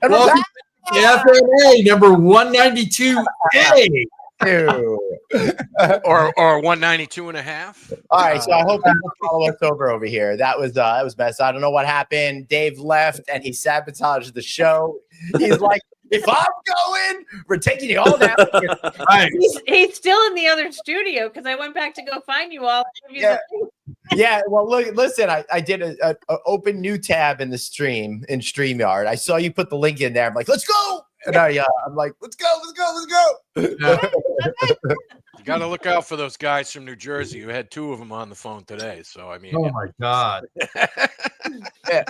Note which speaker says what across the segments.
Speaker 1: And
Speaker 2: Welcome to FNA number 192A.
Speaker 3: or 192 and a half.
Speaker 1: All right, so I hope people follow us over here. That was mess. I don't know what happened. Dave left and he sabotaged the show. He's like, if I'm going, we're taking you all down.
Speaker 2: Right.
Speaker 4: He's still in the other studio because I went back to go find you all.
Speaker 1: Yeah. Well, look, listen. I did a open new tab in the stream in StreamYard. I saw you put the link in there. I'm like, let's go. And I'm like, let's go.
Speaker 2: Yeah.
Speaker 3: You got to look out for those guys from New Jersey. You had two of them on the phone today. So, I mean,
Speaker 2: Oh, my God.
Speaker 1: Yeah.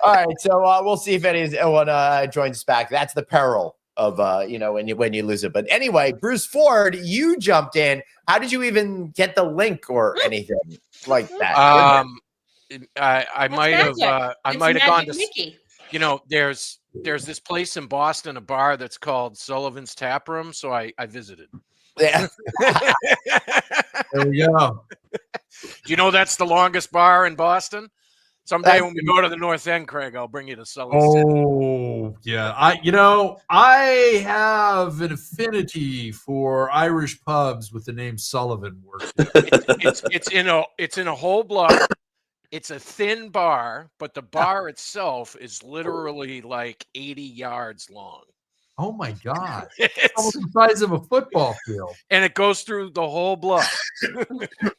Speaker 1: All right. So we'll see if anyone joins us back. That's the peril of, when you lose it. But anyway, Bruce Ford, you jumped in. How did you even get the link or anything like that?
Speaker 3: I might have gone to,
Speaker 4: Mickey.
Speaker 3: There's this place in Boston, a bar that's called Sullivan's Tap Room. So I visited.
Speaker 1: Yeah.
Speaker 2: There we go.
Speaker 3: Do you know that's the longest bar in Boston? Someday when we go to the North End, Craig, I'll bring you to Sullivan's.
Speaker 2: Oh, yeah. I have an affinity for Irish pubs with the name Sullivan works.
Speaker 3: It's in a whole block. It's a thin bar, but the bar itself is literally like 80 yards long.
Speaker 2: Oh, my God. It's almost the size of a football field.
Speaker 3: And it goes through the whole block.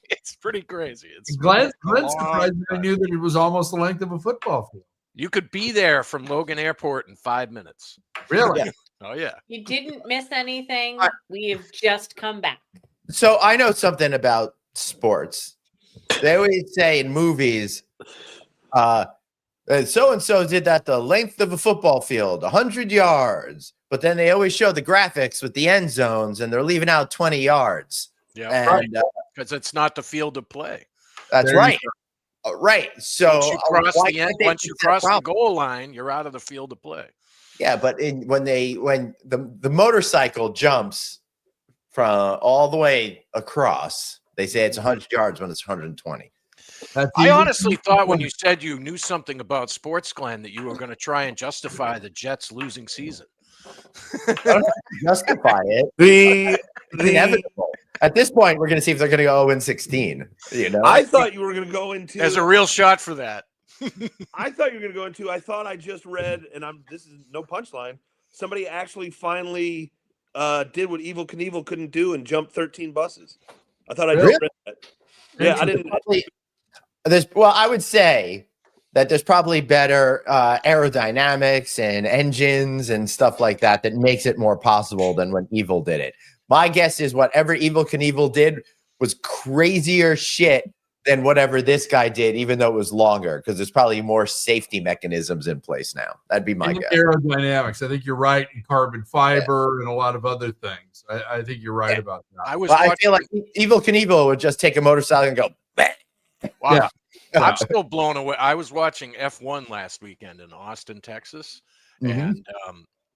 Speaker 3: It's pretty crazy.
Speaker 2: Glenn's surprised I knew that it was almost the length of a football field.
Speaker 3: You could be there from Logan Airport in 5 minutes.
Speaker 2: Really?
Speaker 1: Yeah.
Speaker 3: Oh, yeah.
Speaker 4: You didn't miss anything. We've just come back.
Speaker 1: So I know something about sports. They always say in movies, so-and-so did that the length of a football field, 100 yards. But then they always show the graphics with the end zones, and they're leaving out 20 yards.
Speaker 3: Yeah,
Speaker 1: And
Speaker 3: because it's not the field of play.
Speaker 1: that's
Speaker 2: There
Speaker 1: right. Right. So
Speaker 3: Once you cross the goal line, you're out of the field of play.
Speaker 1: Yeah, but when the motorcycle jumps from all the way across, they say it's 100 yards when it's 120.
Speaker 3: I honestly thought when you said you knew something about sports, Glenn, that you were going to try and justify the Jets losing season.
Speaker 1: I don't have to justify it. It's inevitable. At this point, we're going to see if they're going to go 0-16.
Speaker 5: I thought you were going to go into.
Speaker 3: There's a real shot for that.
Speaker 5: I thought you were going to go into. I thought I just read, and this is no punchline. Somebody actually finally did what Evel Knievel couldn't do and jumped 13 buses. I thought I just read that. Yeah, I didn't.
Speaker 1: I would say that there's probably better aerodynamics and engines and stuff like that makes it more possible than when Evel did it. My guess is whatever Evel Knievel did was crazier shit than whatever this guy did, even though it was longer, because there's probably more safety mechanisms in place now. That'd be my guess.
Speaker 2: Aerodynamics. I think you're right. And carbon fiber and a lot of other things. I think you're right about that.
Speaker 1: I feel like Evel Knievel would just take a motorcycle and go, bang.
Speaker 3: Wow.
Speaker 2: Yeah.
Speaker 3: I'm still blown away. I was watching F1 last weekend in Austin, Texas, and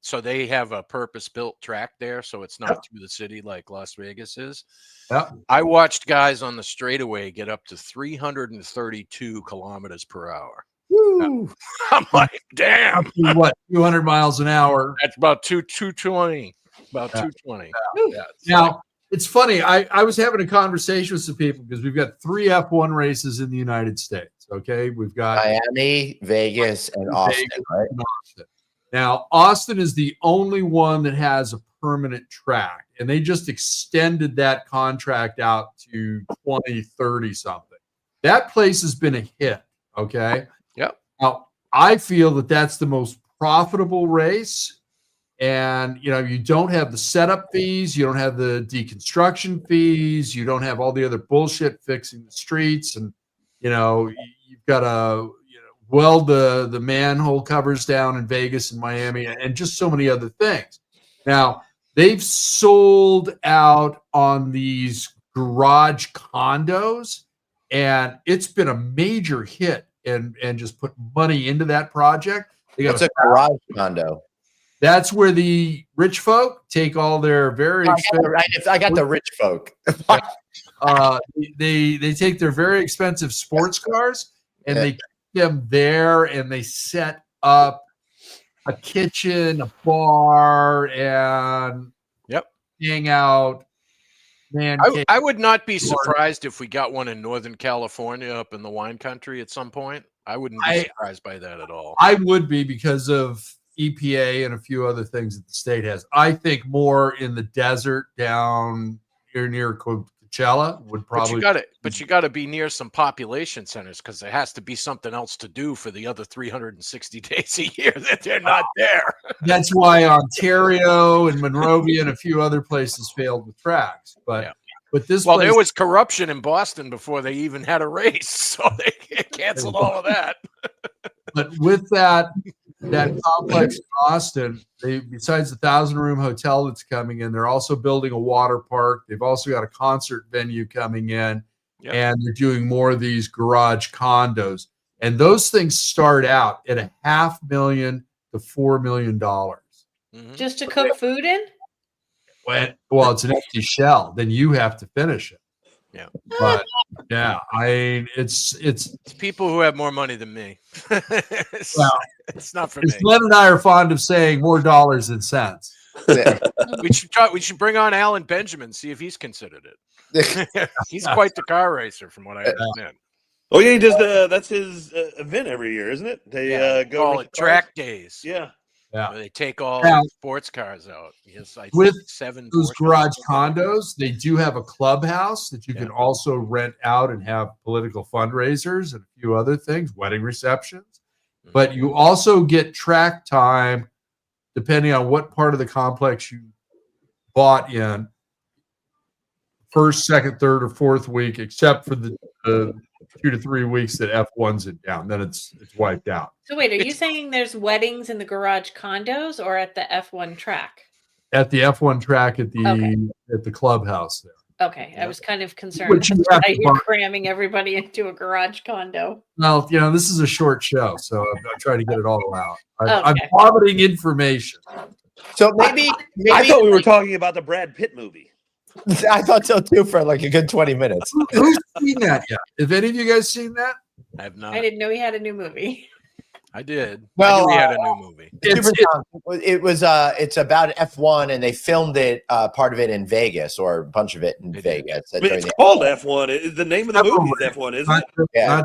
Speaker 3: so they have a purpose-built track there, so it's not through the city like Las Vegas is.
Speaker 2: Yep.
Speaker 3: I watched guys on the straightaway get up to 332 kilometers per hour.
Speaker 1: Woo.
Speaker 3: I'm like, damn.
Speaker 2: What, 200 miles an hour?
Speaker 3: That's about 220. About 220.
Speaker 2: Yeah. Now, it's funny. I was having a conversation with some people because we've got 3 F1 races in the United States. Okay. We've got
Speaker 1: Miami, Vegas, and Austin, right?
Speaker 2: Now, Austin is the only one that has a permanent track, and they just extended that contract out to 2030 something. That place has been a hit. Okay.
Speaker 3: Yep.
Speaker 2: Now, I feel that that's the most profitable race. And, you don't have the setup fees. You don't have the deconstruction fees. You don't have all the other bullshit fixing the streets. And, you've got to weld the manhole covers down in Vegas and Miami and just so many other things. Now, they've sold out on these garage condos, and it's been a major hit and just put money into that project.
Speaker 1: It's a garage condo.
Speaker 2: That's where the rich folk take all their very expensive.
Speaker 1: I got the rich folk.
Speaker 2: They take their very expensive sports cars and they keep them there, and they set up a kitchen, a bar, and
Speaker 3: Yep.
Speaker 2: hang out. Man,
Speaker 3: I would not be surprised if we got one in Northern California up in the wine country at some point. I wouldn't be surprised by that at all.
Speaker 2: I would be because of EPA and a few other things that the state has. I think more in the desert down near Coachella would probably.
Speaker 3: But you got to be near some population centers because there has to be something else to do for the other 360 days a year that they're not there.
Speaker 2: That's why Ontario and Monrovia and a few other places failed with tracks. But this
Speaker 3: there was corruption in Boston before they even had a race, so they canceled all of that.
Speaker 2: But with that complex in Austin, besides the 1,000-room hotel that's coming in, they're also building a water park. They've also got a concert venue coming in, and they're doing more of these garage condos. And those things start out at $500,000 to $4 million.
Speaker 4: Just to cook food in?
Speaker 2: Well, it's an empty shell. Then you have to finish it.
Speaker 3: Yeah.
Speaker 2: But yeah, it's
Speaker 3: people who have more money than me. It's not for me.
Speaker 2: Glenn and I are fond of saying more dollars than cents.
Speaker 1: Yeah.
Speaker 3: We should bring on Alan Benjamin, see if he's considered it. He's quite the car racer, from what I understand.
Speaker 5: Oh yeah, he does that's his event every year, isn't it? They go
Speaker 3: call it track days.
Speaker 5: Yeah.
Speaker 2: Yeah.
Speaker 3: Where they take all the sports cars out. Yes, I
Speaker 2: with
Speaker 3: think 7
Speaker 2: those
Speaker 3: Porsches.
Speaker 2: garage condos, they do have a clubhouse that you can also rent out and have political fundraisers and a few other things, wedding receptions. But you also get track time depending on what part of the complex you bought in. First, second, third, or fourth week, except for the 2 to 3 weeks that F1's in down. Then it's wiped out.
Speaker 4: So wait, are you saying there's weddings in the garage condos or at the F1 track?
Speaker 2: At the F1 track at the clubhouse there.
Speaker 4: Okay, I was kind of concerned
Speaker 2: Which you have to
Speaker 4: you're
Speaker 2: buy.
Speaker 4: cramming everybody into a garage condo.
Speaker 2: Well, this is a short show, so I'm trying to get it all out. I'm
Speaker 4: Okay.
Speaker 2: vomiting information.
Speaker 1: So maybe
Speaker 5: I thought we were talking about the Brad Pitt movie.
Speaker 1: I thought so too for like a good 20 minutes.
Speaker 2: Who's seen that yet? Have any of you guys seen that?
Speaker 3: I have not.
Speaker 4: I didn't know he had a new movie.
Speaker 3: I did.
Speaker 1: Well,
Speaker 3: I knew we had a new movie.
Speaker 1: It's about F1 and they filmed it part of it in Vegas or a bunch of it in Vegas.
Speaker 5: I mean, it's called F1. The name of the movie is F1, isn't it?
Speaker 1: Yeah.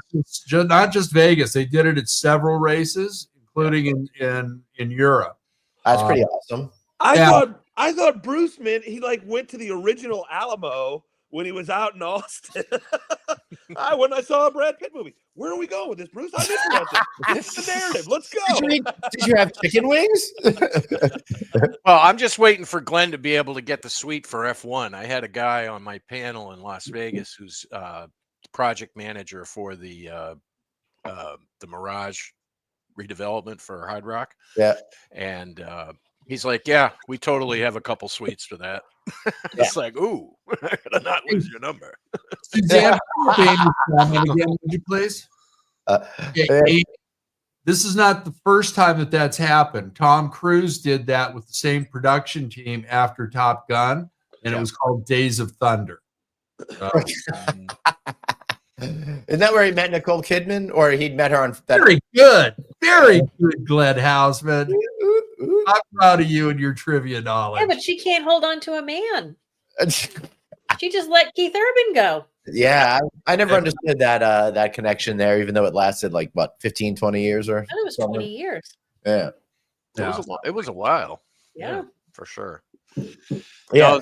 Speaker 2: Not just Vegas. They did it at several races, including in Europe.
Speaker 1: That's pretty awesome.
Speaker 5: I thought Bruce meant he went to the original Alamo when he was out in Austin. When I saw a Brad Pitt movie. Where are we going with this, Bruce? I'm interested. This is the narrative. Let's go.
Speaker 1: Did you have chicken wings?
Speaker 3: Well, I'm just waiting for Glenn to be able to get the suite for F1. I had a guy on my panel in Las Vegas who's project manager for the Mirage redevelopment for Hard Rock.
Speaker 1: Yeah.
Speaker 3: And he's like, yeah, we totally have a couple suites for that. It's like, ooh, I gotta not lose your number.
Speaker 2: Suzanne, again, would you please? This is not the first time that's happened. Tom Cruise did that with the same production team after Top Gun, and it was called Days of Thunder.
Speaker 1: Isn't that where he met Nicole Kidman, or he'd met her on that?
Speaker 2: Very good, Glenn Hausman. I'm proud of you and your trivia knowledge.
Speaker 4: Yeah, but she can't hold on to a man. She just let Keith Urban go.
Speaker 1: Yeah, I never understood that connection there, even though it lasted 15, 20 years or
Speaker 4: I thought it was 20 years.
Speaker 1: yeah.
Speaker 3: It was a while.
Speaker 4: Yeah.
Speaker 3: For sure.
Speaker 1: Yeah.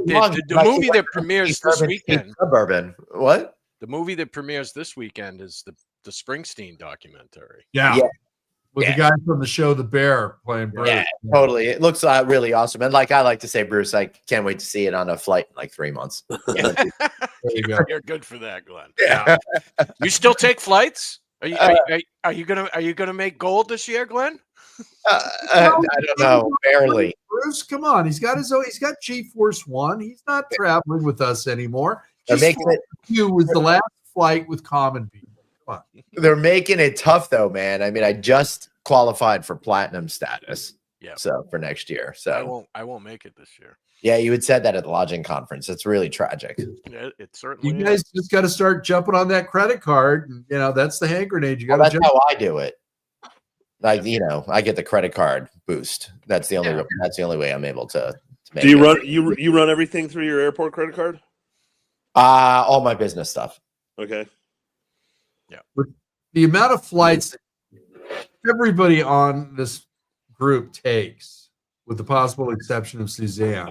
Speaker 3: No, the movie that premieres this weekend.
Speaker 1: Suburban. What?
Speaker 3: The movie that premieres this weekend is the Springsteen documentary.
Speaker 2: Yeah. With the guy from the show The Bear playing Bruce.
Speaker 1: Yeah, totally. It looks really awesome. And I like to say, Bruce, I can't wait to see it on a flight in 3 months.
Speaker 2: There you go.
Speaker 3: You're good for that, Glenn.
Speaker 2: Yeah.
Speaker 3: You still take flights? Are you gonna make gold this year, Glenn?
Speaker 1: I don't know. Barely.
Speaker 2: Bruce, come on. He's got G-Force One. He's not traveling with us anymore.
Speaker 1: They're making it.
Speaker 2: You was the last flight with common people. Come on.
Speaker 1: They're making it tough, though, man. I mean, I just qualified for platinum status.
Speaker 3: Yeah.
Speaker 1: So for next year. So
Speaker 3: I won't make it this year.
Speaker 1: yeah, you had said that at the lodging conference. It's really tragic.
Speaker 3: Yeah, it certainly
Speaker 2: You guys
Speaker 3: is.
Speaker 2: just got to start jumping on that credit card. And, that's the hand grenade. You got
Speaker 1: Well,
Speaker 2: to
Speaker 1: that's
Speaker 2: jump.
Speaker 1: how I do it. I get the credit card boost. That's the only
Speaker 3: Yeah.
Speaker 1: that's the only way I'm able to make
Speaker 5: Do you
Speaker 1: it.
Speaker 5: run you run everything through your airport credit card?
Speaker 1: All my business stuff.
Speaker 5: Okay.
Speaker 2: The amount of flights that everybody on this group takes, with the possible exception of Suzanne,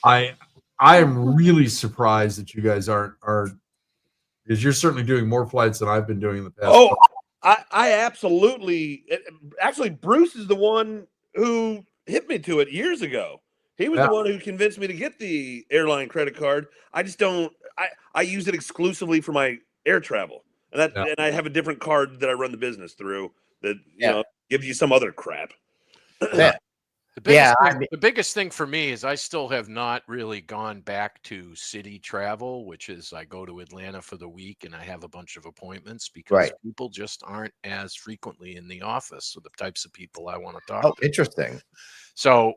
Speaker 2: I am really surprised that you guys aren't because you're certainly doing more flights than I've been doing in the past.
Speaker 5: Oh, I absolutely. Actually, Bruce is the one who hit me to it years ago. He was the one who convinced me to get the airline credit card. I just don't. I use it exclusively for my air travel, and and I have a different card that I run the business through that gives you some other crap.
Speaker 1: Yeah.
Speaker 3: The biggest thing for me is I still have not really gone back to city travel, which is I go to Atlanta for the week and I have a bunch of appointments because people just aren't as frequently in the office. So the types of people I want to talk to.
Speaker 1: Interesting.
Speaker 3: So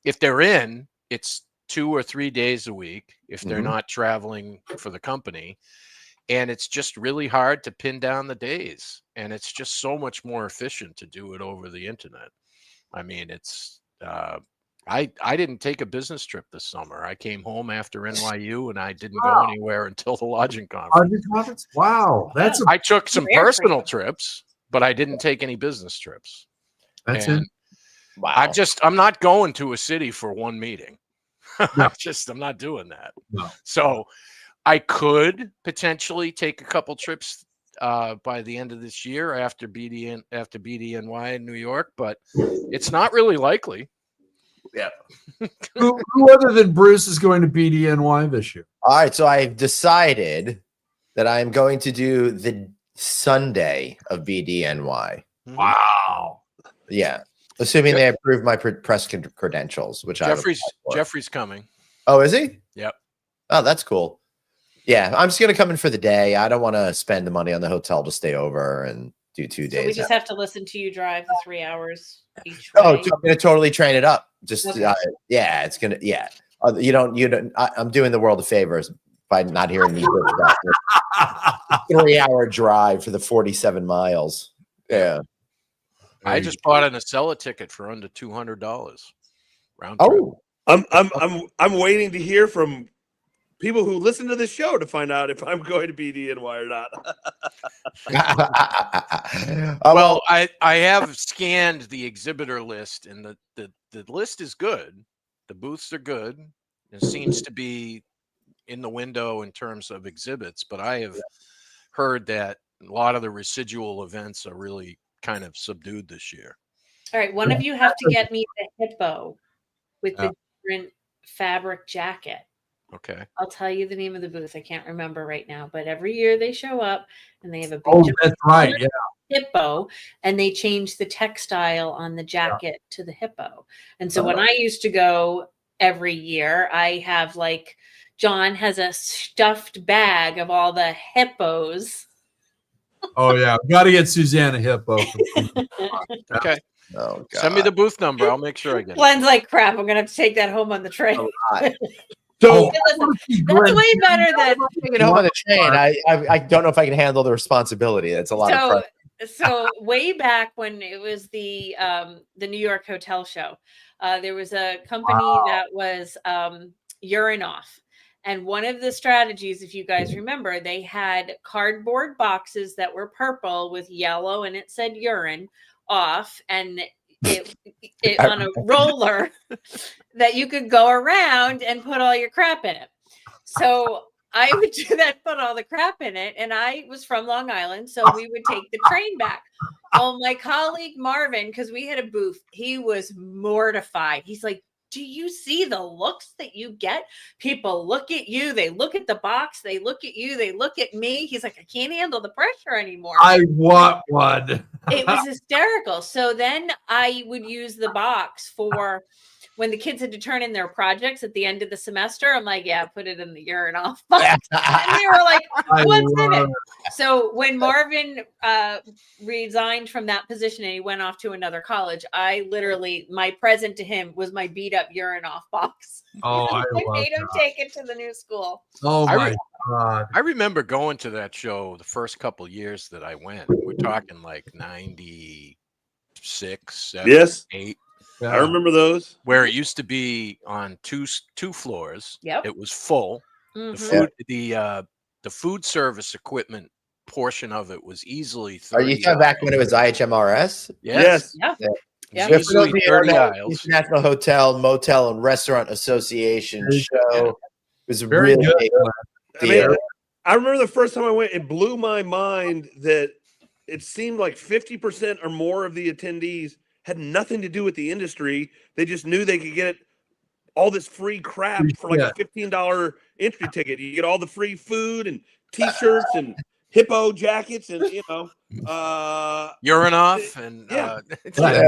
Speaker 3: if they're in, it's 2 or 3 days a week if they're not traveling for the company. And it's just really hard to pin down the days. And it's just so much more efficient to do it over the internet. I mean, it's I didn't take a business trip this summer. I came home after NYU and I didn't go anywhere until the lodging conference.
Speaker 2: Wow,
Speaker 3: I took some personal trips, but I didn't take any business trips.
Speaker 2: That's
Speaker 3: and
Speaker 2: it.
Speaker 1: Wow.
Speaker 3: I'm not going to a city for one meeting.
Speaker 2: No.
Speaker 3: I'm not doing that.
Speaker 2: No.
Speaker 3: So I could potentially take a couple trips by the end of this year after BDNY in New York, but it's not really likely.
Speaker 1: Yeah.
Speaker 2: Who other than Bruce is going to BDNY this year?
Speaker 1: All right, so I've decided that I'm going to do the Sunday of BDNY.
Speaker 2: Wow.
Speaker 1: Yeah, assuming they approve my press credentials, which
Speaker 3: Jeffrey's coming.
Speaker 1: Oh, is he?
Speaker 3: Yep.
Speaker 1: Oh, that's cool. Yeah, I'm just gonna come in for the day. I don't want to spend the money on the hotel to stay over and do 2 days.
Speaker 4: So we just have to listen to you drive the 3 hours each
Speaker 1: Oh,
Speaker 4: way.
Speaker 1: I'm gonna totally train it up. Just
Speaker 4: Okay.
Speaker 1: it's gonna you don't. I'm doing the world a favor by not hearing me. 3-hour drive for the 47 miles. Yeah.
Speaker 3: I just bought an Acela ticket for under $200 round trip.
Speaker 1: Oh,
Speaker 5: I'm waiting to hear from people who listen to this show to find out if I'm going to BDNY or not.
Speaker 3: Well, I have scanned the exhibitor list, and the list is good. The booths are good. It seems to be in the window in terms of exhibits, but I have heard that a lot of the residual events are really kind of subdued this year.
Speaker 4: All right, one of you have to get me the hippo with the different fabric jacket.
Speaker 3: Okay.
Speaker 4: I'll tell you the name of the booth. I can't remember right now, but every year they show up and they have a big
Speaker 2: Oh, that's right. Yeah.
Speaker 4: hippo, and they change the textile on the jacket to the hippo. And so when I used to go every year, I have John has a stuffed bag of all the hippos.
Speaker 2: Oh yeah. Got to get Suzanne a hippo.
Speaker 3: Okay.
Speaker 1: oh, God.
Speaker 3: Send me the booth number. I'll make sure I get it.
Speaker 4: Glenn's like, crap, I'm gonna have to take that home on the train.
Speaker 5: So
Speaker 4: That's way better than
Speaker 1: Taking it home on the train. I don't know if I can handle the responsibility. That's a lot of pressure.
Speaker 4: So way back when it was the New York Hotel Show, there was a company that was Urinoff. And one of the strategies, if you guys remember, they had cardboard boxes that were purple with yellow and it said urine off, and it on a roller that you could go around and put all your crap in it. So I would do that, put all the crap in it, and I was from Long Island, so we would take the train back. Well, my colleague Marvin, because we had a booth, he was mortified. He's like, do you see the looks that you get? People look at you, they look at the box, they look at you, they look at me. He's like, I can't handle the pressure anymore.
Speaker 2: I want one.
Speaker 4: It was hysterical. So then I would use the box for when the kids had to turn in their projects at the end of the semester. I'm like, yeah, put it in the urine off box. And they were like, what's in it? So when Marvin resigned from that position and he went off to another college, I literally, my present to him was my beat up urine off box.
Speaker 2: Oh, I
Speaker 4: made him take it to the new school.
Speaker 2: Oh my God.
Speaker 3: I remember going to that show the first couple years that I went. We're talking like 98, 6, 7,
Speaker 5: Yes,
Speaker 3: 8.
Speaker 5: I remember those.
Speaker 3: Where it used to be on two floors.
Speaker 4: Yep.
Speaker 3: It was full.
Speaker 4: Mhm.
Speaker 3: The food service equipment portion of it was easily
Speaker 1: Are
Speaker 3: 30
Speaker 1: you talking back
Speaker 3: aisles.
Speaker 1: when it was IHMRS?
Speaker 3: Yes.
Speaker 4: Yeah.
Speaker 1: Yeah.
Speaker 4: Yeah.
Speaker 1: Yeah, for
Speaker 3: Easily
Speaker 1: those of you who
Speaker 3: 30
Speaker 1: don't know,
Speaker 3: aisles.
Speaker 1: International Hotel, Motel, and Restaurant Association
Speaker 2: Yeah.
Speaker 1: show. It was a
Speaker 2: Very
Speaker 1: really
Speaker 2: good.
Speaker 1: big
Speaker 5: I
Speaker 1: deal.
Speaker 5: mean, I remember the first time I went, it blew my mind that it seemed like 50% or more of the attendees had nothing to do with the industry. They just knew they could get all this free crap for like a $15 entry ticket. You get all the free food and t-shirts and hippo jackets and
Speaker 3: Urinoff and
Speaker 5: Yeah.
Speaker 2: Yeah.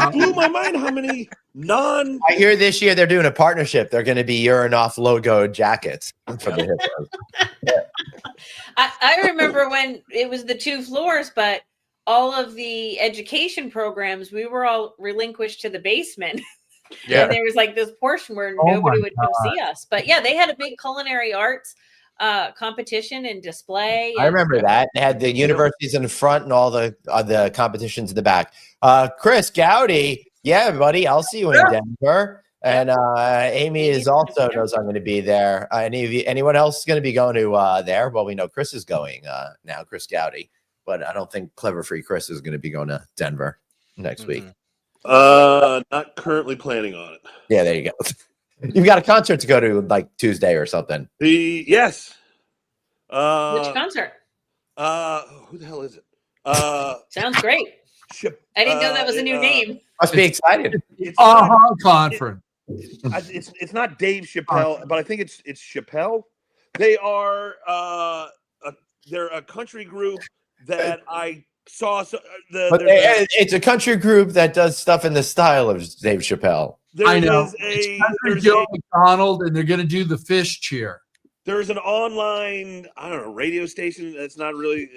Speaker 5: it blew my mind how many
Speaker 1: I hear this year they're doing a partnership. They're going to be Urinoff logo jackets for the hippos.
Speaker 4: I remember when it was the 2 floors, but all of the education programs, we were all relinquished to the basement.
Speaker 3: Yeah.
Speaker 4: And there was like this portion where nobody would come see us. But yeah, they had a big culinary arts competition and display.
Speaker 1: I
Speaker 4: and-
Speaker 1: remember that. They had the universities in the front and all the competitions in the back. Chris Gowdy, yeah, buddy, I'll see you in Denver. And Amy is also knows I'm going to be there. Anyone else going to be going to there? Well, we know Chris is going now, Chris Gowdy, but I don't think Clever Free Chris is going to be going to Denver next week.
Speaker 5: Not currently planning on it.
Speaker 1: Yeah, there you go. You've got a concert to go to like Tuesday or something.
Speaker 5: Yes.
Speaker 4: Which concert?
Speaker 5: Who the hell is it?
Speaker 4: Sounds great. I didn't know that was a new name.
Speaker 1: Must be excited.
Speaker 5: It's
Speaker 2: Conference.
Speaker 5: it's not Dave Chappelle, but I think it's Chappelle. They are they're a country group that I saw.
Speaker 1: It's a country group that does stuff in the style of Dave Chappelle.
Speaker 2: I know. It's Joe McDonald, and they're going to do the fish cheer.
Speaker 5: There's an online, I don't know, radio station that's not really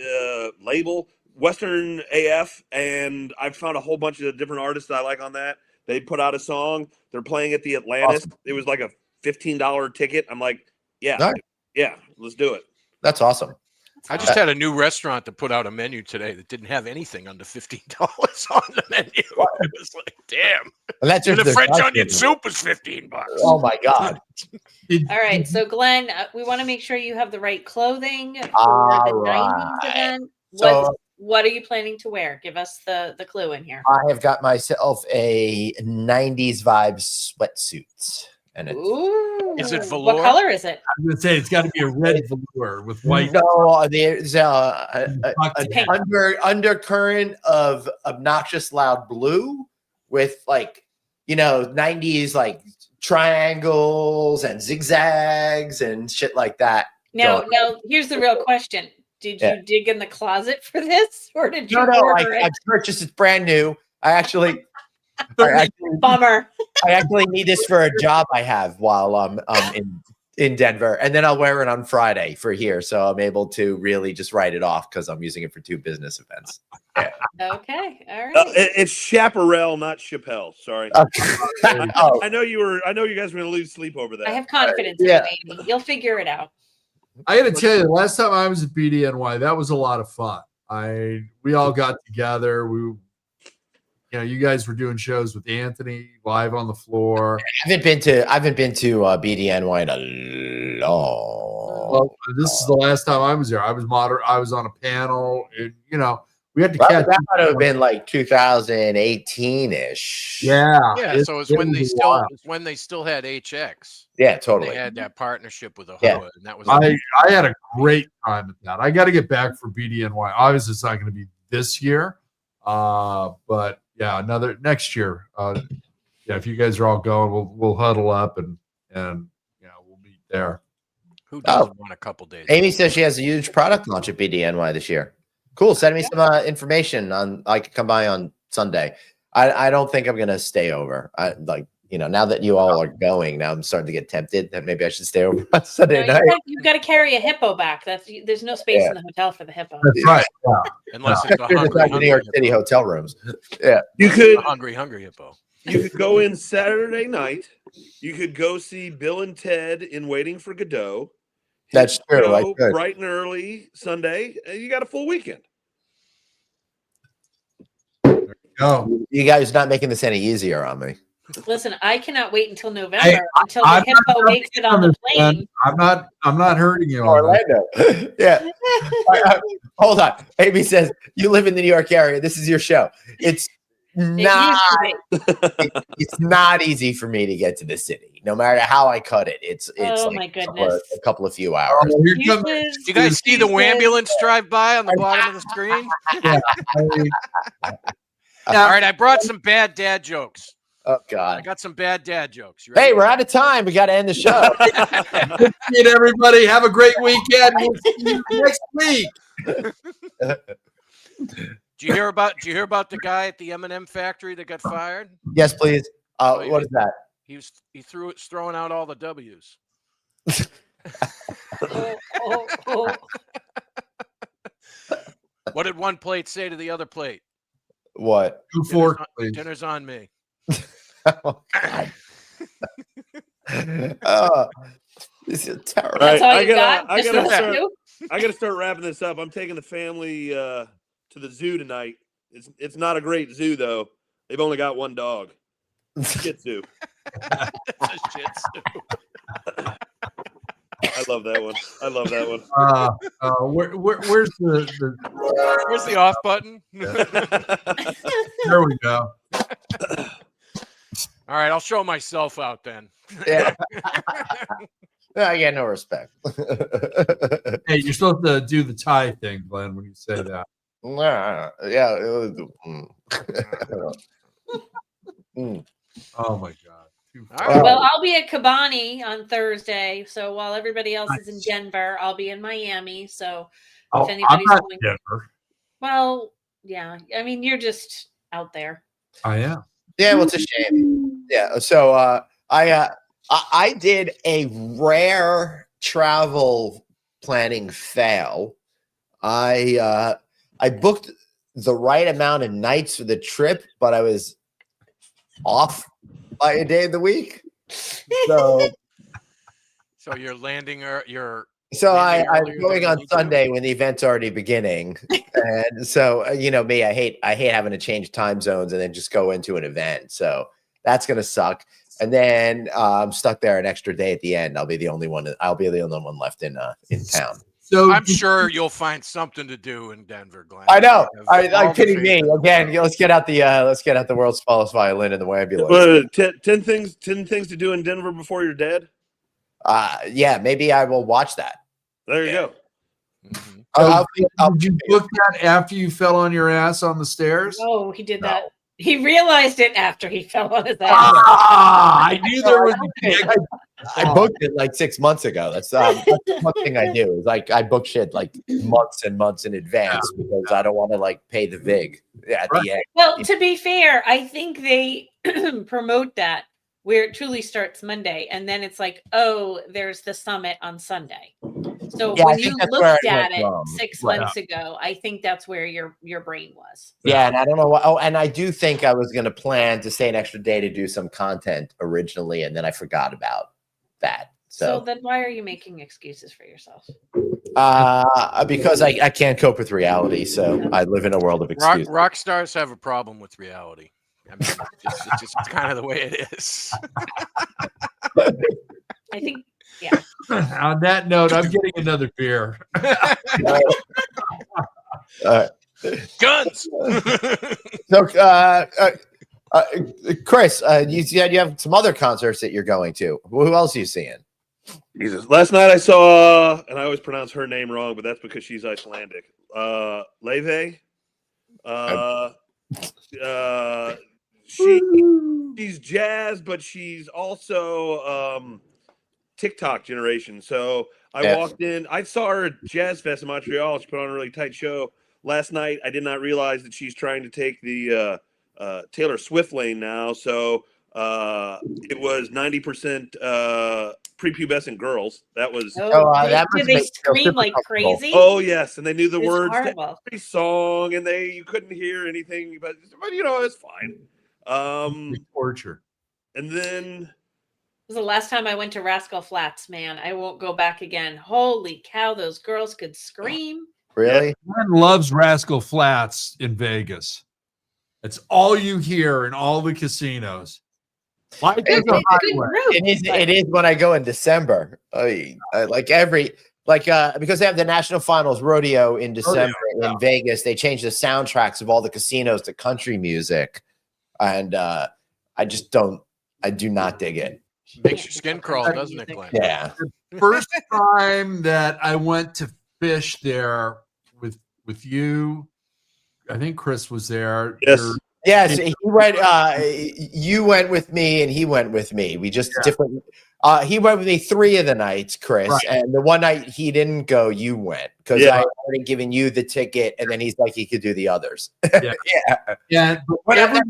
Speaker 5: label, Western AF, and I've found a whole bunch of different artists that I like on that. They put out a song. They're playing at the Atlantis.
Speaker 1: Awesome.
Speaker 5: It was like a $15 ticket. I'm like, yeah,
Speaker 1: All right.
Speaker 5: yeah, let's do it.
Speaker 1: That's awesome.
Speaker 3: I just had a new restaurant to put out a menu today that didn't have anything under $15 on the menu. It was like, damn.
Speaker 1: And that's
Speaker 3: And
Speaker 1: just
Speaker 3: the
Speaker 1: their
Speaker 3: French
Speaker 1: costume.
Speaker 3: onion soup is $15.
Speaker 1: Oh my God.
Speaker 4: All right. So, Glenn, we want to make sure you have the right clothing for
Speaker 1: All
Speaker 4: the
Speaker 1: right.
Speaker 4: 90s event.
Speaker 1: So-
Speaker 4: What are you planning to wear? Give us the clue in here.
Speaker 1: I have got myself a 90s vibe sweatsuit. And it's
Speaker 4: Ooh.
Speaker 3: Is it
Speaker 4: What
Speaker 3: velour?
Speaker 4: color is it?
Speaker 2: I'm going to say it's got to be a red velour with white.
Speaker 1: no, there's an
Speaker 4: Pink.
Speaker 1: undercurrent of obnoxious loud blue with 90s like triangles and zigzags and shit like that.
Speaker 4: Now,
Speaker 1: So-
Speaker 4: here's the real question. Did
Speaker 1: Yeah.
Speaker 4: you dig in the closet for this, or did you
Speaker 1: No,
Speaker 4: order
Speaker 1: I
Speaker 4: it?
Speaker 1: purchased it brand new. I actually
Speaker 4: Bummer.
Speaker 1: need this for a job I have while I'm in Denver, and then I'll wear it on Friday for here, so I'm able to really just write it off because I'm using it for 2 business events.
Speaker 4: Okay. All right.
Speaker 5: It's Chaparral, not Chappelle. Sorry.
Speaker 1: Okay. Oh,
Speaker 5: I know you guys were going to lose sleep over that.
Speaker 4: I have confidence
Speaker 1: Yeah.
Speaker 4: in you, Amy. You'll figure it out.
Speaker 2: I got to tell you, the last time I was at BDNY, that was a lot of fun. We all got together. You guys were doing shows with Anthony live on the floor.
Speaker 1: I haven't been to BDNY in a long.
Speaker 2: Well, this is the last time I was there. I was on a panel. We had to
Speaker 1: Well,
Speaker 2: catch.
Speaker 1: that might have been like 2018-ish.
Speaker 2: Yeah.
Speaker 3: Yeah, so it's when they still had HX.
Speaker 1: Yeah,
Speaker 3: They
Speaker 1: totally.
Speaker 3: had that partnership with Ahoa,
Speaker 1: Yeah.
Speaker 3: and that was
Speaker 2: I had a great time at that. I got to get back for BDNY. Obviously, it's not going to be this year, but yeah, next year. If you guys are all going, we'll huddle up and we'll meet there.
Speaker 3: who doesn't want a couple days.
Speaker 1: Amy says she has a huge product launch at BDNY this year. Cool. Send me some information on. I can come by on Sunday. I don't think I'm gonna stay over. Now that you all are going, now I'm starting to get tempted that maybe I should stay over on Sunday night.
Speaker 4: You've got to carry a hippo back. There's no space in the hotel for the hippo.
Speaker 2: That's right. Yeah.
Speaker 3: Unless it's a
Speaker 1: Here's
Speaker 3: hungry,
Speaker 1: the New York
Speaker 3: hungry
Speaker 1: City
Speaker 3: hippo.
Speaker 1: hotel rooms.
Speaker 5: You could
Speaker 3: A hungry hippo.
Speaker 5: you could go in Saturday night. You could go see Bill and Ted in Waiting for Godot.
Speaker 1: That's true. I
Speaker 5: Go
Speaker 1: could.
Speaker 5: bright and early Sunday. You got a full weekend.
Speaker 2: go.
Speaker 1: You guys not making this any easier on me.
Speaker 4: Listen, I cannot wait until November
Speaker 2: Hey,
Speaker 4: until the
Speaker 2: I'm
Speaker 4: hippo
Speaker 2: not
Speaker 4: makes it on the
Speaker 2: man.
Speaker 4: plane.
Speaker 2: I'm not hurting you on that.
Speaker 1: Orlando. Yeah. Hold on. Amy says, you live in the New York area. This is your show. It's
Speaker 4: It
Speaker 1: not
Speaker 4: used to be.
Speaker 1: it's not easy for me to get to the city. No matter how I cut it. It's
Speaker 4: Oh,
Speaker 1: like
Speaker 4: my
Speaker 1: a couple of-
Speaker 4: goodness.
Speaker 1: a couple of few hours.
Speaker 2: Oh, here comes
Speaker 4: Excuses,
Speaker 3: You guys see the
Speaker 4: excuses.
Speaker 3: ambulance drive by on the bottom of the screen?
Speaker 2: Now,
Speaker 3: All right, I brought some bad dad jokes.
Speaker 1: Oh
Speaker 3: I
Speaker 1: God.
Speaker 3: got some bad dad jokes. You
Speaker 1: Hey,
Speaker 3: ready?
Speaker 1: we're out of time. We gotta end the show.
Speaker 2: good seeing everybody. Have a great weekend. We'll see you next week.
Speaker 3: Did you hear about the guy at the M&M factory that got fired?
Speaker 1: Yes, please.
Speaker 3: Oh,
Speaker 1: What is that?
Speaker 3: He's throwing out all the W's.
Speaker 4: Oh, oh.
Speaker 3: What did one plate say to the other plate?
Speaker 1: What?
Speaker 2: 2 forks, please.
Speaker 3: Dinner's on me.
Speaker 1: Oh, God. Oh, this is terrible.
Speaker 4: That's
Speaker 5: Right,
Speaker 4: all
Speaker 5: I
Speaker 4: you
Speaker 5: gotta-
Speaker 4: got?
Speaker 5: I
Speaker 4: Just
Speaker 5: gotta
Speaker 4: those
Speaker 5: start-
Speaker 4: two?
Speaker 5: I got to start wrapping this up. I'm taking the family to the zoo tonight. It's not a great zoo though. They've only got one dog. Shih Tzu.
Speaker 3: It's a shit stew.
Speaker 5: I love that one. I love that one.
Speaker 2: Where's the
Speaker 3: Where's the off button?
Speaker 2: there we go.
Speaker 3: All right, I'll show myself out then.
Speaker 1: Yeah. I get no respect.
Speaker 2: Hey, you're supposed to do the tie thing, Glenn, when you say that.
Speaker 1: Nah, yeah. Mm.
Speaker 2: Oh my God.
Speaker 3: All right.
Speaker 4: Well, I'll be at Kibani on Thursday. So while everybody else is in Denver, I'll be in Miami. So
Speaker 2: Oh, I'm
Speaker 4: anybody's
Speaker 2: not
Speaker 4: going-
Speaker 2: Denver.
Speaker 4: well, yeah. I mean, you're just out there.
Speaker 2: I am.
Speaker 1: Yeah, well, it's a shame. Yeah. So I did a rare travel planning fail. I booked the right amount of nights for the trip, but I was off by a day of the week. So
Speaker 3: So you're landing or you're
Speaker 1: so
Speaker 3: Maybe
Speaker 1: I'm
Speaker 3: earlier
Speaker 1: going
Speaker 3: than
Speaker 1: on
Speaker 3: you do.
Speaker 1: Sunday when the event's already beginning, and so you know me, I hate having to change time zones and then just go into an event. So that's gonna suck. And then I'm stuck there an extra day at the end. I'll be the only one. I'll be the only one left in town.
Speaker 2: So
Speaker 3: I'm sure you'll find something to do in Denver, Glenn.
Speaker 1: I know.
Speaker 3: have all
Speaker 1: I'm
Speaker 3: the
Speaker 1: kidding
Speaker 3: faith
Speaker 1: me
Speaker 3: in-
Speaker 1: again. Let's get out the world's smallest violin in the ambulance.
Speaker 5: What, 10 things to do in Denver before you're dead.
Speaker 1: Yeah, maybe I will watch that.
Speaker 5: There you go.
Speaker 3: Mhm.
Speaker 1: I'll
Speaker 2: did you book that after you fell on your ass on the stairs?
Speaker 4: Oh, he did
Speaker 1: No.
Speaker 4: that. He realized it after he fell on his ass.
Speaker 2: I knew there was a gig.
Speaker 1: I booked it like 6 months ago. That's one thing I do is like I book shit like months and months in advance because I don't want to like pay the vig at the end.
Speaker 4: Well, to be fair, I think they promote that where it truly starts Monday, and then it's like, oh, there's the summit on Sunday. So
Speaker 1: Yeah, I
Speaker 4: when
Speaker 1: think
Speaker 4: you
Speaker 1: that's where
Speaker 4: looked
Speaker 1: I
Speaker 4: at
Speaker 1: went
Speaker 4: it
Speaker 1: wrong.
Speaker 4: 6
Speaker 2: Right.
Speaker 4: months ago, I think that's where your brain was.
Speaker 1: Yeah, and I don't know what. Oh, and I do think I was going to plan to stay an extra day to do some content originally, and then I forgot about that.
Speaker 4: So
Speaker 1: So,
Speaker 4: then why are you making excuses for yourself?
Speaker 1: because I can't cope with reality, so I live in a world of excuses.
Speaker 3: Rock stars have a problem with reality. I mean, it's just kind of the way it is.
Speaker 4: I think
Speaker 2: On that note, I'm getting another beer.
Speaker 3: Guns.
Speaker 1: So, Chris, you said you have some other concerts that you're going to. Who else are you seeing?
Speaker 5: Jesus. Last night I saw, and I always pronounce her name wrong, but that's because she's Icelandic. Leve. She's jazz, but she's also TikTok generation. So I walked in. I saw her at Jazz Fest in Montreal. She put on a really tight show last night. I did not realize that she's trying to take the Taylor Swift lane now. So it was 90% prepubescent girls. That was
Speaker 1: that must
Speaker 4: did they
Speaker 1: make you feel
Speaker 4: scream
Speaker 1: super
Speaker 4: like
Speaker 1: comfortable.
Speaker 4: crazy?
Speaker 5: oh yes, and they knew the
Speaker 4: It's
Speaker 5: words to
Speaker 4: horrible.
Speaker 5: every song, and you couldn't hear anything, but you know it's fine.
Speaker 2: Torture.
Speaker 5: And then
Speaker 4: This was the last time I went to Rascal Flats, man. I won't go back again. Holy cow, those girls could scream.
Speaker 1: Really?
Speaker 2: Glenn loves Rascal Flats in Vegas. It's all you hear in all the casinos. Life is
Speaker 4: It's
Speaker 2: a
Speaker 4: a good
Speaker 2: highway.
Speaker 4: group.
Speaker 1: It is when I go in December. Because they have the National Finals Rodeo in December in Vegas, they changed the soundtracks of all the casinos to country music, and I do not dig it.
Speaker 3: Makes your skin crawl, doesn't it, Glenn?
Speaker 1: Yeah,
Speaker 2: First time that I went to fish there with you, I think Chris was there.
Speaker 5: Yes.
Speaker 1: yes. He went. You went with me, and he went with me. We just different. He went with me 3 of the nights, Chris,
Speaker 2: Right.
Speaker 1: and the one night he didn't go, you went because I already given you the ticket, and then he's like he could do the others.
Speaker 2: Yeah. Yeah, but
Speaker 1: Whatever.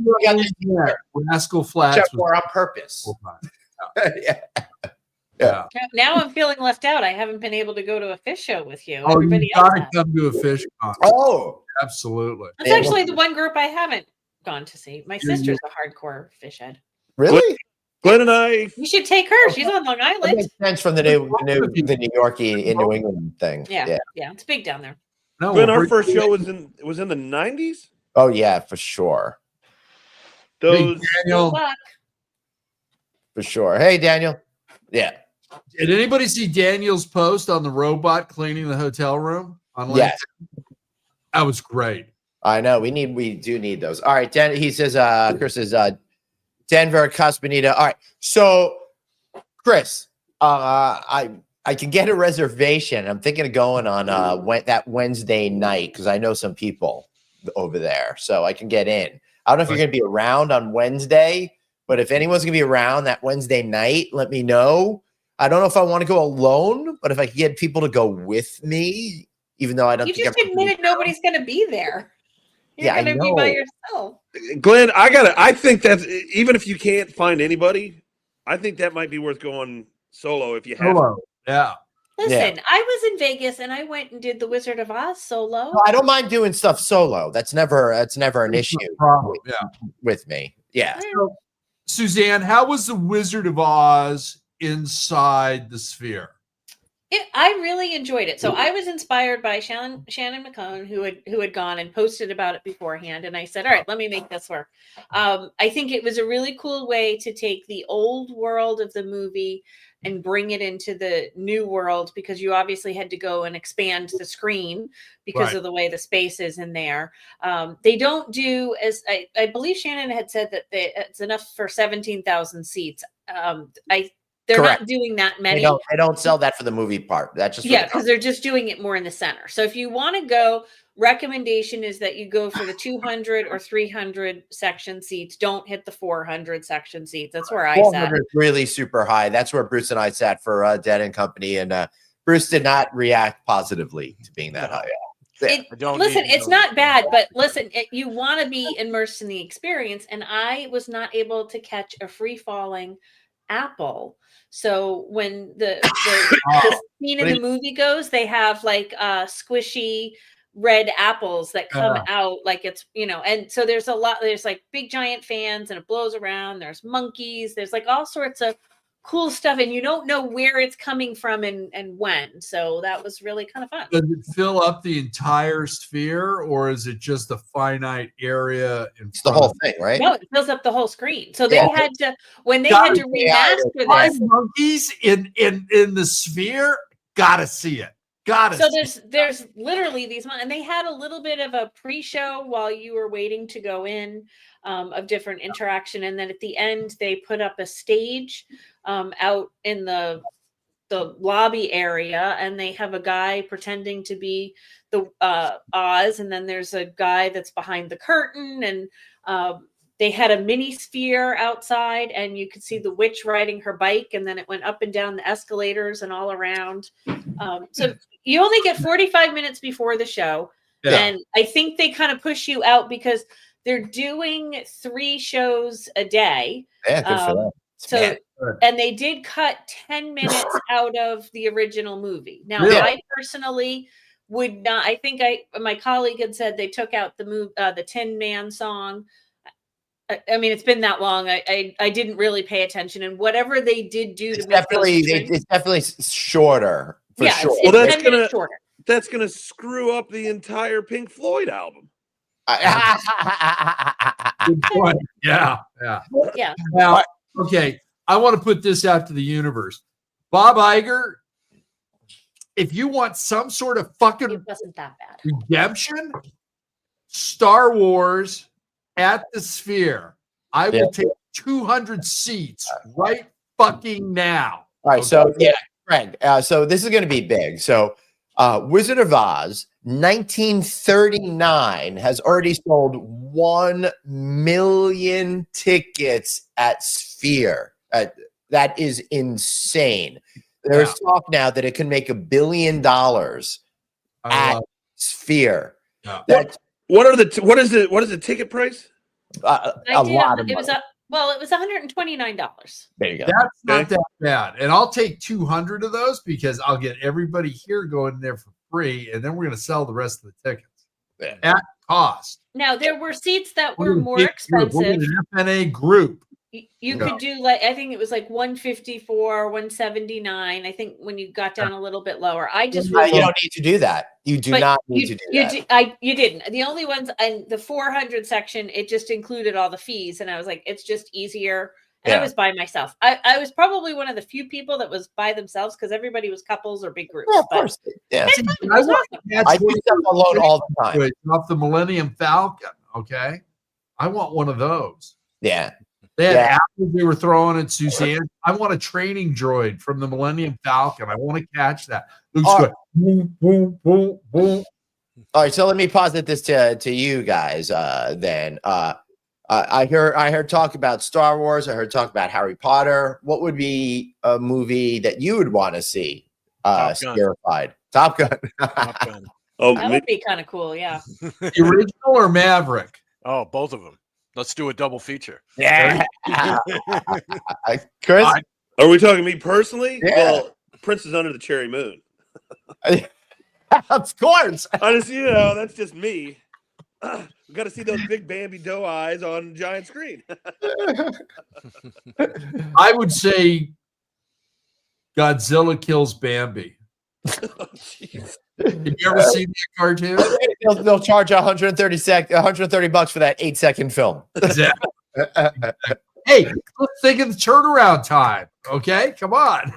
Speaker 2: Rascal Flats
Speaker 1: Except
Speaker 2: was
Speaker 1: for on purpose.
Speaker 2: full time.
Speaker 1: Yeah.
Speaker 2: Yeah.
Speaker 4: Now I'm feeling left out. I haven't been able to go to a fish show with you.
Speaker 2: Oh, you
Speaker 4: Everybody else
Speaker 2: gotta
Speaker 4: has.
Speaker 2: come to a fish con.
Speaker 1: Oh,
Speaker 2: Absolutely.
Speaker 4: That's actually the one group I haven't gone to see. My
Speaker 2: You're-
Speaker 4: sister's a hardcore fish head.
Speaker 1: really?
Speaker 5: Glenn and I,
Speaker 4: You should take her. She's on Long
Speaker 1: That
Speaker 4: Island.
Speaker 1: makes sense from the New Yorkie in New England thing.
Speaker 4: Yeah, it's big down there.
Speaker 2: No,
Speaker 5: Glenn, our
Speaker 2: we're-
Speaker 5: first show was in the 90s.
Speaker 1: Oh yeah, for sure,
Speaker 2: Hey,
Speaker 5: Those
Speaker 2: Daniel,
Speaker 4: Good luck.
Speaker 1: for sure. Hey, Daniel. Yeah.
Speaker 2: did anybody see Daniel's post on the robot cleaning the hotel room on LinkedIn?
Speaker 1: Yes.
Speaker 2: That was great.
Speaker 1: I know we do need those. All right, he says, Chris says, Denver, Casa Bonita. All right, so Chris, I can get a reservation. I'm thinking of going on that Wednesday night because I know some people over there, so I can get in. I don't know if you're going to be around on Wednesday, but if anyone's going to be around that Wednesday night, let me know. I don't know if I want to go alone, but if I can get people to go with me, even though I don't
Speaker 4: You
Speaker 1: think
Speaker 4: just
Speaker 1: everybody-
Speaker 4: admitted nobody's going to be there. You're
Speaker 1: Yeah, I
Speaker 4: going to be by
Speaker 1: know.
Speaker 4: yourself.
Speaker 5: Glenn, I think that's even if you can't find anybody, I think that might be worth going solo if you have.
Speaker 2: Hello. Yeah.
Speaker 4: Listen, I was in Vegas and I went and did the Wizard of Oz solo.
Speaker 1: No, I don't mind doing stuff solo. That's never an issue
Speaker 2: Problem. Yeah.
Speaker 1: with me. Yeah.
Speaker 2: So, Suzanne, how was the Wizard of Oz inside the sphere?
Speaker 4: I really enjoyed it. So I was inspired by Shannon McCone, who had gone and posted about it beforehand, and I said, "All right, let me make this work." I think it was a really cool way to take the old world of the movie and bring it into the new world because you obviously had to go and expand the screen because
Speaker 2: Right.
Speaker 4: of the way the space is in there. They don't do as I believe Shannon had said that it's enough for 17,000 seats. They're
Speaker 1: Correct.
Speaker 4: not doing that
Speaker 1: They
Speaker 4: many.
Speaker 1: don't sell that for the movie part. That's just for
Speaker 4: Yeah,
Speaker 1: the
Speaker 4: because they're just doing it more in the center. So if you want to go, recommendation is that you go for the 200 or 300 section seats. Don't hit the 400 section seats. That's where I sat.
Speaker 1: 400 is really super high. That's where Bruce and I sat for Dead and Company, and Bruce did not react positively to being that high.
Speaker 4: It,
Speaker 3: I don't
Speaker 4: listen,
Speaker 3: need-
Speaker 4: it's not bad, but listen, you want to be immersed in the experience. And I was not able to catch a free falling apple. So when the scene in the movie goes, they have like squishy red apples that come out like it's, and so there's like big giant fans and it blows around. There's monkeys. There's like all sorts of cool stuff and you don't know where it's coming from and when. So that was really kind of fun.
Speaker 2: Does it fill up the entire sphere, or is it just a finite area?
Speaker 1: It's the whole thing, right?
Speaker 4: No, it fills up the whole screen. So they
Speaker 1: Yeah.
Speaker 4: had to, when they
Speaker 2: Got
Speaker 4: had to remaster
Speaker 2: Five
Speaker 4: this.
Speaker 2: monkeys in the sphere? Gotta see it. Gotta
Speaker 4: So
Speaker 2: see
Speaker 4: there's literally these, and they had a little bit of a pre-show while you were waiting to go in of different interaction, and then at the end they put up a stage out in the lobby area, and they have a guy pretending to be the Oz, and then there's a guy that's behind the curtain, and they had a mini sphere outside, and you could see the witch riding her bike, and then it went up and down the escalators and all around. So you only get 45 minutes before the show,
Speaker 2: Yeah.
Speaker 4: and I think they kind of push you out because they're doing 3 shows a day.
Speaker 1: Yeah, good for them.
Speaker 4: So,
Speaker 1: Man.
Speaker 4: and they did cut 10 minutes out of the original movie. Now,
Speaker 2: Really?
Speaker 4: I personally would not. I think my colleague had said they took out the Tin Man song. I mean, it's been that long. I didn't really pay attention, and whatever they did do
Speaker 1: It's
Speaker 4: to make those
Speaker 1: it's definitely shorter for
Speaker 4: yeah,
Speaker 1: sure.
Speaker 4: it's
Speaker 5: Well, that's
Speaker 4: 10 minutes
Speaker 5: gonna-
Speaker 4: shorter.
Speaker 5: That's gonna screw up the entire Pink Floyd album.
Speaker 2: Good point. Yeah.
Speaker 4: Yeah.
Speaker 2: Now, okay, I want to put this out to the universe. Bob Iger, if you want some sort of fucking
Speaker 4: It wasn't that bad.
Speaker 2: redemption, Star Wars at the Sphere. I will take 200 seats right fucking now.
Speaker 1: All right, so yeah, Greg. So this is going to be big. So, Wizard of Oz, 1939, has already sold 1 million tickets at Sphere. That is insane. There's talk now that it can make $1 billion at Sphere.
Speaker 2: Yeah.
Speaker 1: That's
Speaker 5: What is the ticket price?
Speaker 1: a lot of money.
Speaker 4: It was $129.
Speaker 1: There you go.
Speaker 2: That's not that bad. And I'll take 200 of those because I'll get everybody here going there for free. And then we're going to sell the rest of the tickets at cost.
Speaker 4: Now there were seats that
Speaker 2: We're
Speaker 4: were
Speaker 2: gonna
Speaker 4: more
Speaker 2: get through it. We're
Speaker 4: expensive.
Speaker 2: an FNA group.
Speaker 4: You could do like, I think it was like 154, 179. I think when you got down a little bit lower, I just
Speaker 1: You don't need to do that. You do
Speaker 4: But
Speaker 1: not need to do that.
Speaker 4: You didn't. The only ones in the 400 section, it just included all the fees, and I was like, it's just easier. And I
Speaker 1: Yeah.
Speaker 4: was by myself. I was probably one of the few people that was by themselves because everybody was couples or big groups.
Speaker 1: Yeah, of
Speaker 4: but
Speaker 1: course. Yeah.
Speaker 4: it's fine. It
Speaker 2: I
Speaker 4: was
Speaker 2: want
Speaker 4: awesome.
Speaker 2: to
Speaker 1: I do stuff alone all the time.
Speaker 2: off the Millennium Falcon. Okay. I want one of those.
Speaker 1: Yeah.
Speaker 2: They had
Speaker 1: Yeah.
Speaker 2: apples they were throwing at Suzanne. I want a training droid from the Millennium Falcon. I want to catch that. Looks
Speaker 1: Oh.
Speaker 2: good. Boom, boom, boom, boom.
Speaker 1: All right, so let me posit this to you guys. Then I heard talk about Star Wars. I heard talk about Harry Potter. What would be a movie that you would want to see?
Speaker 3: Top Gun.
Speaker 1: Scarified. Top Gun.
Speaker 3: Top Gun.
Speaker 5: Oh,
Speaker 4: That would be kind of cool. Yeah.
Speaker 2: The original or Maverick?
Speaker 3: Oh, both of them. Let's do a double feature.
Speaker 1: Yeah. Chris.
Speaker 5: are we talking me personally?
Speaker 1: Yeah.
Speaker 5: Well, Princess Under the Cherry Moon.
Speaker 1: Of course.
Speaker 5: I just, that's just me. We got to see those big Bambi doe eyes on giant screen.
Speaker 2: I would say Godzilla kills Bambi.
Speaker 5: Oh, jeez.
Speaker 2: Have you ever seen that cartoon?
Speaker 1: They'll charge $130 for that 8-second film.
Speaker 2: Exactly. Hey, let's think of the turnaround time. Okay, come on.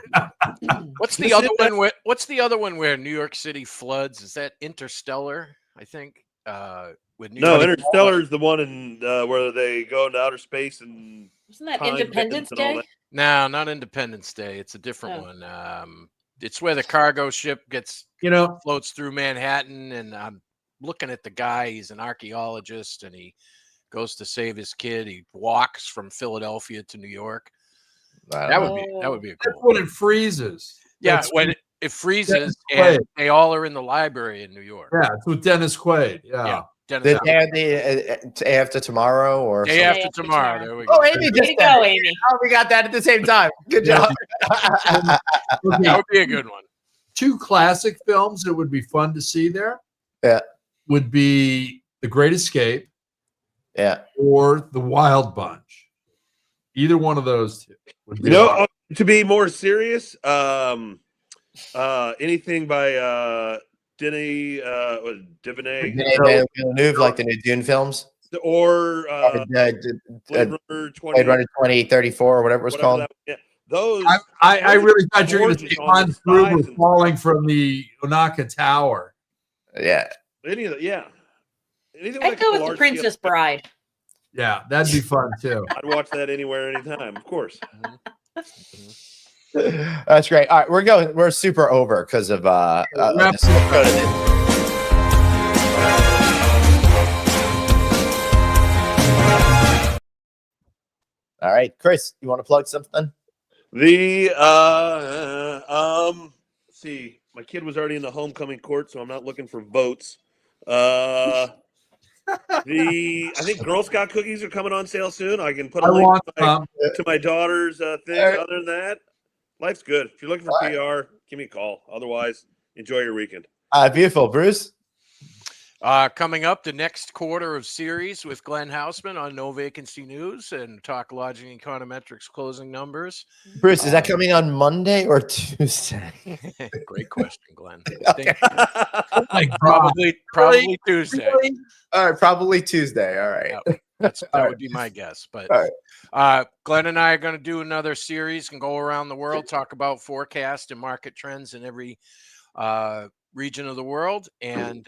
Speaker 3: What's the other one? What's the other one where New York City floods? Is that Interstellar? I think. With New
Speaker 5: No,
Speaker 3: York
Speaker 5: Interstellar is the one in where they go into outer space and
Speaker 4: Wasn't that
Speaker 5: time
Speaker 4: Independence
Speaker 5: bends and all
Speaker 4: Day?
Speaker 5: that.
Speaker 3: No, not Independence Day. It's a different
Speaker 4: Oh.
Speaker 3: one. It's where the cargo ship floats through Manhattan, and I'm looking at the guy. He's an archaeologist, and he goes to save his kid. He walks from Philadelphia to New York. That would be a
Speaker 2: That's
Speaker 3: cool.
Speaker 2: when it freezes.
Speaker 3: Yeah,
Speaker 2: That's
Speaker 3: when it freezes,
Speaker 2: Dennis
Speaker 3: and
Speaker 2: Quaid.
Speaker 3: they all are in the library in New York.
Speaker 2: Yeah, it's with Dennis Quaid. Yeah.
Speaker 3: Yeah. Dennis
Speaker 1: The
Speaker 3: Quaid.
Speaker 1: day after tomorrow or
Speaker 3: Day
Speaker 1: something?
Speaker 3: after
Speaker 4: after
Speaker 3: tomorrow.
Speaker 4: tomorrow.
Speaker 3: There we go.
Speaker 1: Oh, Amy
Speaker 4: Way
Speaker 1: just
Speaker 4: to
Speaker 1: said
Speaker 4: go,
Speaker 1: it.
Speaker 4: Amy.
Speaker 1: Oh, we got that at the same time. Good
Speaker 2: Yeah.
Speaker 1: job.
Speaker 2: Okay,
Speaker 3: That would be a good one.
Speaker 2: two classic films that would be fun to see there.
Speaker 1: Yeah.
Speaker 2: Would be The Great Escape
Speaker 1: Yeah.
Speaker 2: or The Wild Bunch. Either one of those two would be awesome.
Speaker 5: To be more serious, anything by Denis Divinay
Speaker 1: Denis Villeneuve, like the new Dune films,
Speaker 5: or Blade
Speaker 1: Blade
Speaker 5: Runner 20,
Speaker 1: Runner 2034 or whatever it's
Speaker 5: whatever
Speaker 1: called.
Speaker 5: that- yeah. Those
Speaker 2: I really thought you were going to
Speaker 5: gorgeous
Speaker 2: say
Speaker 5: on
Speaker 2: Hans
Speaker 5: the
Speaker 2: Gruber
Speaker 5: sides and-
Speaker 2: falling from the Onaka Tower.
Speaker 1: Yeah.
Speaker 5: any of the, yeah. Anything
Speaker 4: I'd
Speaker 5: like
Speaker 4: go
Speaker 5: a
Speaker 4: with the
Speaker 5: large
Speaker 4: Princess
Speaker 5: scale-
Speaker 4: Bride.
Speaker 2: Yeah, that'd be fun too.
Speaker 5: I'd watch that anywhere, anytime, of course.
Speaker 1: That's great. All right, we're super over because of
Speaker 2: Wrap
Speaker 1: this. All right, Chris, you want to plug something?
Speaker 5: The let's see, my kid was already in the homecoming court, so I'm not looking for votes. I think Girl Scout cookies are coming on sale soon. I can put a
Speaker 2: I
Speaker 5: link
Speaker 2: want
Speaker 5: to my daughter's thing. Other than that, life's good. If you're looking for PR, give me a call. Otherwise, enjoy your weekend.
Speaker 1: Beautiful, Bruce.
Speaker 3: Coming up, the next quarter of series with Glenn Hausman on No Vacancy News and Talk Lodging and Econometrics closing numbers.
Speaker 1: Bruce, is that coming on Monday or Tuesday?
Speaker 3: Great question, Glenn.
Speaker 1: Okay.
Speaker 2: Oh my God.
Speaker 3: Probably Tuesday.
Speaker 2: Really?
Speaker 1: All right, probably Tuesday. All right.
Speaker 3: Yeah, that
Speaker 1: All
Speaker 3: would be my guess. But
Speaker 1: All
Speaker 3: Glenn and I are going to do another series and go around the world, talk about forecast and market trends in every region of the world. And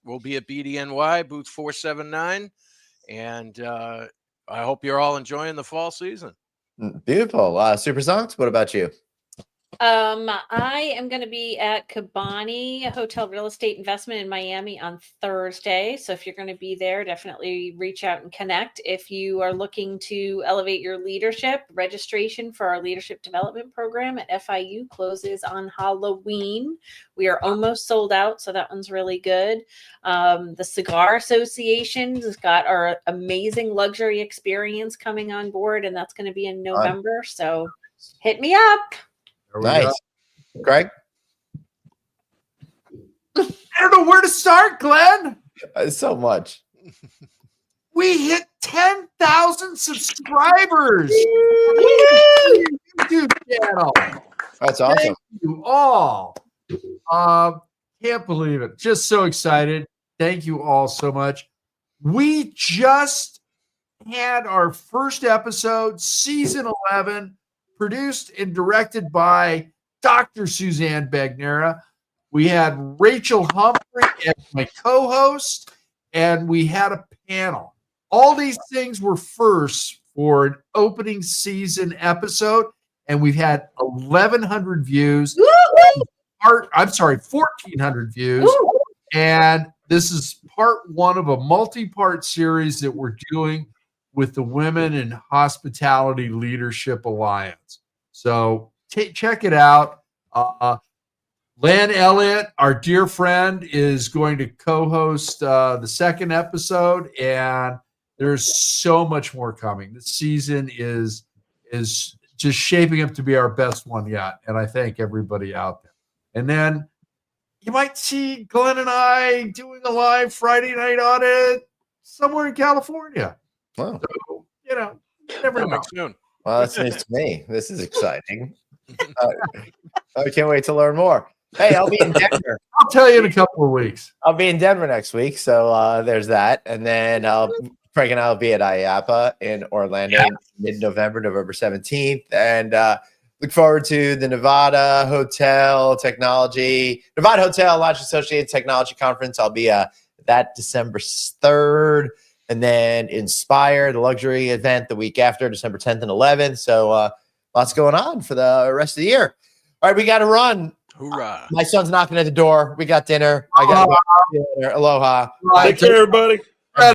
Speaker 3: we'll be at BDNY booth 479. And I hope you're all enjoying the fall season.
Speaker 1: Beautiful. Super Songs, what about you?
Speaker 4: I am going to be at Cabani Hotel Real Estate Investment in Miami on Thursday. So if you're going to be there, definitely reach out and connect. If you are looking to elevate your leadership, registration for our leadership development program at FIU closes on Halloween. We are almost sold out, so that one's really good. The Cigar Association has got our amazing luxury experience coming on board, and that's going to be in November. So hit me up.
Speaker 2: There we
Speaker 1: Nice.
Speaker 2: go.
Speaker 1: Greg?
Speaker 2: I don't know where to start, Glenn.
Speaker 1: So much.
Speaker 2: We hit 10,000 subscribers. YouTube channel.
Speaker 1: That's awesome.
Speaker 2: Thank you all. Can't believe it. Just so excited. Thank you all so much. We just had our first episode, season 11, produced and directed by Dr. Suzanne Bagnera. We had Rachel Humphrey as my co-host, and we had a panel. All these things were firsts for an opening season episode, and we've had 1,100 views. I'm sorry, 1,400 views. And this is part one of a multi-part series that we're doing with the Women in Hospitality Leadership Alliance. So check it out. Lan Elliott, our dear friend, is going to co-host the second episode, and there's so much more coming. The season is just shaping up to be our best one yet, and I thank everybody out there. And then you might see Glenn and I doing a live Friday night audit somewhere in California.
Speaker 1: Wow.
Speaker 2: So, never know.
Speaker 3: Coming soon.
Speaker 1: Well, that's news to me. This is exciting. I can't wait to learn more. Hey, I'll be in Denver.
Speaker 2: I'll tell you in a couple of weeks.
Speaker 1: I'll be in Denver next week. So there's that. And then Craig and I will be at IAPA in Orlando in mid-November, November 17th. And look forward to the Nevada Hotel Lodge Associated Technology Conference. I'll be that December 3rd. And then Inspire, the luxury event, the week after, December 10th and 11th. So lots going on for the rest of the year. All right, we got to run.
Speaker 3: Hoorah.
Speaker 1: My son's knocking at the door. We got dinner. I got dinner. Aloha.
Speaker 5: Take care, everybody.